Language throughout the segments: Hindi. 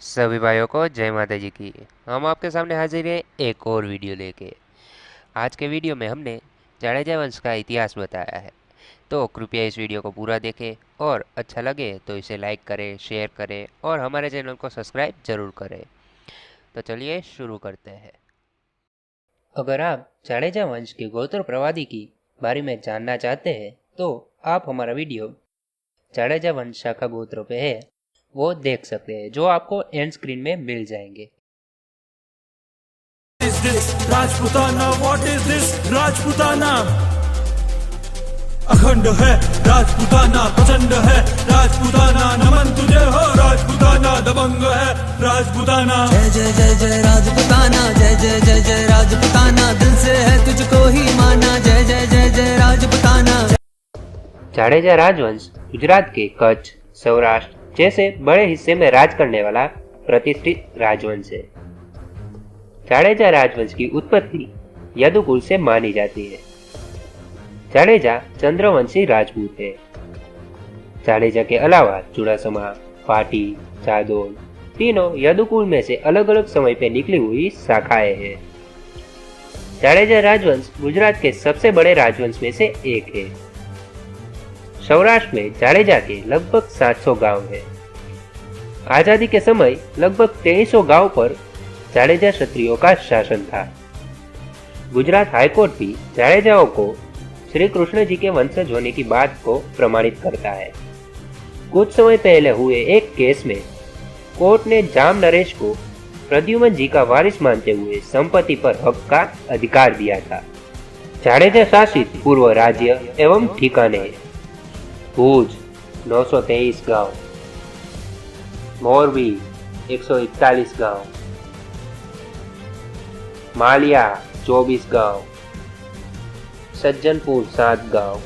सभी भाइयों को जय माता जी की। हम आपके सामने हाजिर हैं एक और वीडियो लेके। आज के वीडियो में हमने जाडेजा वंश का इतिहास बताया है। तो कृपया इस वीडियो को पूरा देखें और अच्छा लगे तो इसे लाइक करें, शेयर करें और हमारे चैनल को सब्सक्राइब जरूर करें। तो चलिए शुरू करते हैं। अगर आप जाडेजा वंश के गोत्र प्रवादी की बारे में जानना चाहते हैं तो आप हमारा वीडियो जाडेजा वंश शाखा गोत्र पे है वो देख सकते हैं, जो आपको एंड स्क्रीन में मिल जाएंगे। Is this Rajputana? What is this Rajputana? अखंड है राजपुताना, प्रचंड है राजपुताना, नमन तुझे हो राजपुताना, दबंग है राजपुताना। जय जय जय जय राजपुताना, जय जय जय जय राजपुताना, दिल से है तुझको ही माना, जय जय जय जय राजपुताना। जाडेजा राजवंश गुजरात के कच्छ, सौराष्ट्र जैसे बड़े हिस्से में राज करने वाला प्रतिष्ठित राजवंश है। जाडेजा राजवंश की उत्पत्ति यदुकुल से मानी जाती है। जाडेजा चंद्रवंशी राजपूत है। जाडेजा के अलावा चुड़ासमा, पाटी, जादौन तीनों यदुकुल में से अलग अलग समय पे निकली हुई शाखाएं हैं। जाडेजा राजवंश गुजरात के सबसे बड़े राजवंश में से एक है। सौराष्ट्र में जाडेजा के लगभग 700 गांव हैं। आजादी के समय लगभग 2300 गांव पर जाडेजा क्षत्रियों का शासन था। गुजरात हाईकोर्ट भी जाडेजाओं को श्री कृष्ण जी के वंशज होने की बात को प्रमाणित करता है। कुछ समय पहले हुए एक केस में कोर्ट ने जाम नरेश को प्रद्युमन जी का वारिस मानते हुए संपत्ति पर हक का अधिकार दिया था। जाडेजा शासित पूर्व राज्य एवं ठिकाने: भूज 923 गांव, मोरबी 141 गांव, मालिया 24 गांव, सज्जनपुर 7 गांव,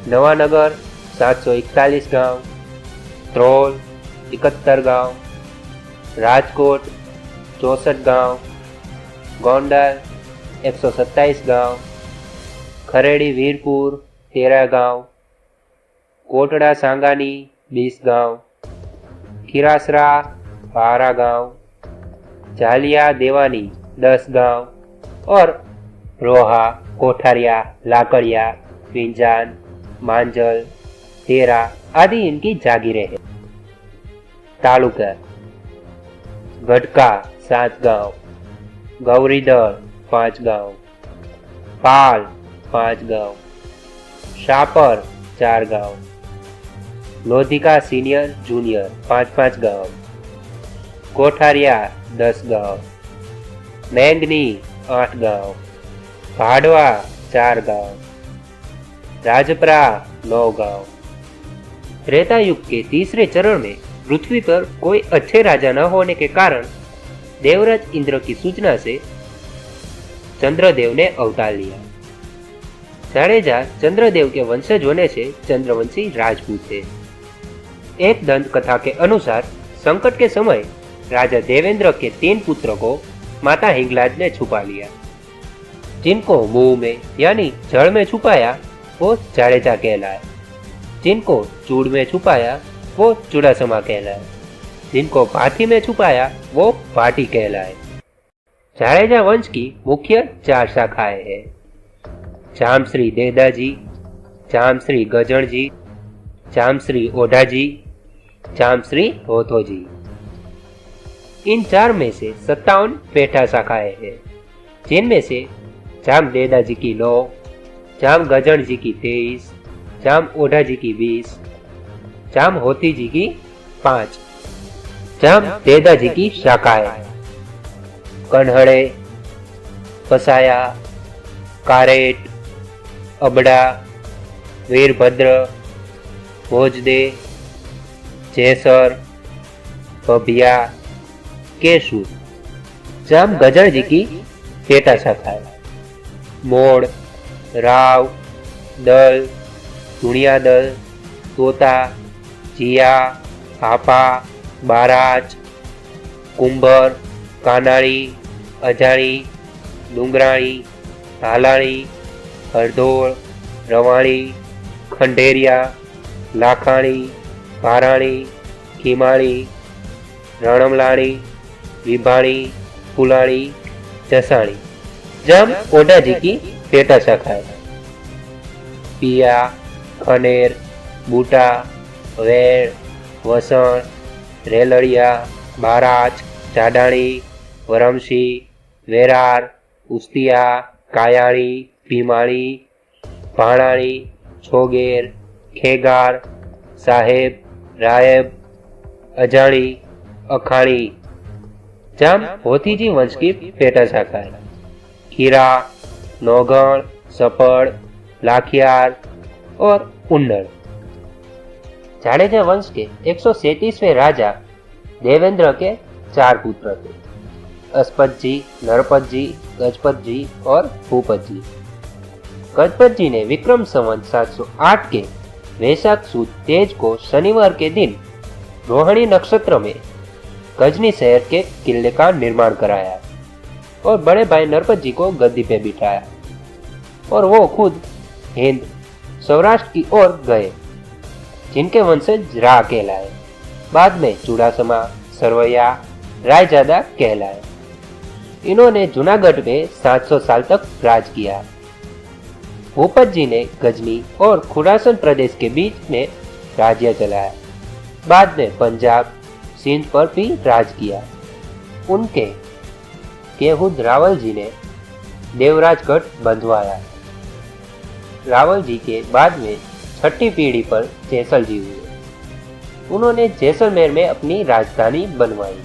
नवानगर 741 गांव, त्रोल 71 गांव, राजकोट 64 गांव, गोंडल 127 गांव, खरेड़ी वीरपुर 13 गांव, कोटड़ा सांगानी 20 गांव, खीरासरा 12 गांव, झालिया देवानी 10 गांव और रोहा, कोठारिया, लाकड़िया, पिंजान, मांजल, तेरा आदि इनकी जागीरें हैं। तालुका: गढ़का 7 गांव, गौरीदर 5 गांव, पाल 5 गांव, शापर 4 गांव, लोधिका सीनियर जूनियर 5-5 गांव, कोठारिया 10 गांव, मैंगनी 8 गांव, भाडवा 4 गांव, राजपरा 9 गांव। त्रेता युग के तीसरे चरण में पृथ्वी पर कोई अच्छे राजा न होने के कारण देवराज इंद्र की सूचना से चंद्रदेव ने अवतार लिया। जाडेजा चंद्रदेव के वंशज होने से चंद्रवंशी राजपूत थे। एक दंत कथा के अनुसार संकट के समय राजा देवेंद्र के 3 पुत्रों को माता हिंगलाज ने छुपा लिया। जिनको मुंह में यानी जड़ में छुपाया वो जाडेजा कहलाए, जिनको चूड़ में छुपाया वो चुड़ासमा कहलाए, जिनको पाथी में छुपाया वो पाटी कहलाए। जाडेजा वंश की मुख्य 4 शाखाएं हैं: जामश्री देदाजी, जामश्री गजणजी, जामश्री ओढ़ाजी, जामश्री होथोजी। इन 4 में से 57 पेटा शाखाएं हैं, जिनमें से जाम देदाजी की 9, जाम गजण जी की 23, जाम ओढ़ाजी की 20, जाम होती जी की 5। जाम देदाजी की शाखाएं: कन्हड़े, फसाया, कारेट, अबड़ा, वीरभद्र, भोजदे, जेसर, बभिया, केशु। जाम गजण जी की पेटा शाखाएं: मोड़, राव, दल, धुनिया दल, तोता, जिया, हापा, बाराज, कुंभर, कानाड़ी, अजाणी, डूंगराणी, हालाणी, हरदोळ, रवाणी, खंडेरिया, लाखाणी, भाराणी, खीमाणी, રણમલાણી, विभाणी, फुलाणी, जसाणी। जाम ओढ़ाजी की पेटा शाखा है। पिया, खनेर, बूटा, वेड़, वसण, रेलड़िया, बाराच, चाडाणी, वरमशी, वेरार, उस्तिया, कायाणी, भीमाणी, भाणाणी, छोगेर, खेगार, साहेब, रायब, अजाणी, अखाणी। जाम होतीजी वंश की पेटा शाखा है। खीरा, नौगण, सपड़, लाखियार और उन्नड़। जाडेजा वंश के 137वें राजा देवेंद्र के 4 पुत्र थे, अस्पत जी, नरपत जी, गजपत जी और भूपत जी। गजपत जी ने विक्रम संवत 708 के वैशाख सुद तेज को शनिवार के दिन रोहिणी नक्षत्र में गजनी शहर के किले का निर्माण कराया और बड़े भाई नरपत जी को गद्दी पे बिठाया और वो खुद हिंद सौराष्ट्र की ओर गए, जिनके वंशज रा कहलाए। बाद में चुड़ासमा, सरवैया, रायजादा कहलाए। इन्होंने जूनागढ़ में 700 साल तक राज किया। भूपत जी ने गजनी और खुरासन प्रदेश के बीच में राज्य चलाया। बाद में पंजाब, सिंध पर भी राज किया। उनके केहुद रावल जी ने देवराजगढ़ बंधवाया। रावल जी के बाद में 6ठी पीढ़ी पर जैसल जी हुए। उन्होंने जैसलमेर में अपनी राजधानी बनवाई।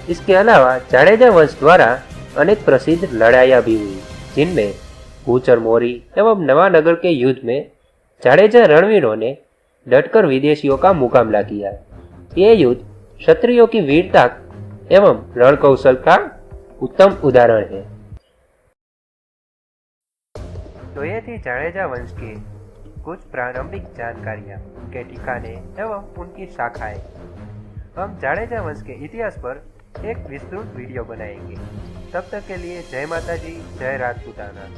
इसके अलावा जाडेजा वंश द्वारा अनेक प्रसिद्ध लड़ाइयाँ भी हुई, जिनमें भूचर मोरी एवं नवानगर के युद्ध में जाडेजा रणवीरों ने डटकर विदेशियों का मुकाबला किया। ये युद्ध क्षत्रियों की वीरता एवं रणकौशल का उत्तम उदाहरण है। तो ये थी जाडेजा वंश की कुछ प्रारंभिक जानकारियाँ, उनके ठिकाने एवं उनकी शाखाएं। हम जाडेजा वंश के इतिहास पर एक विस्तृत वीडियो बनाएंगे। तब तक के लिए जय माता जी, जय राजपूताना।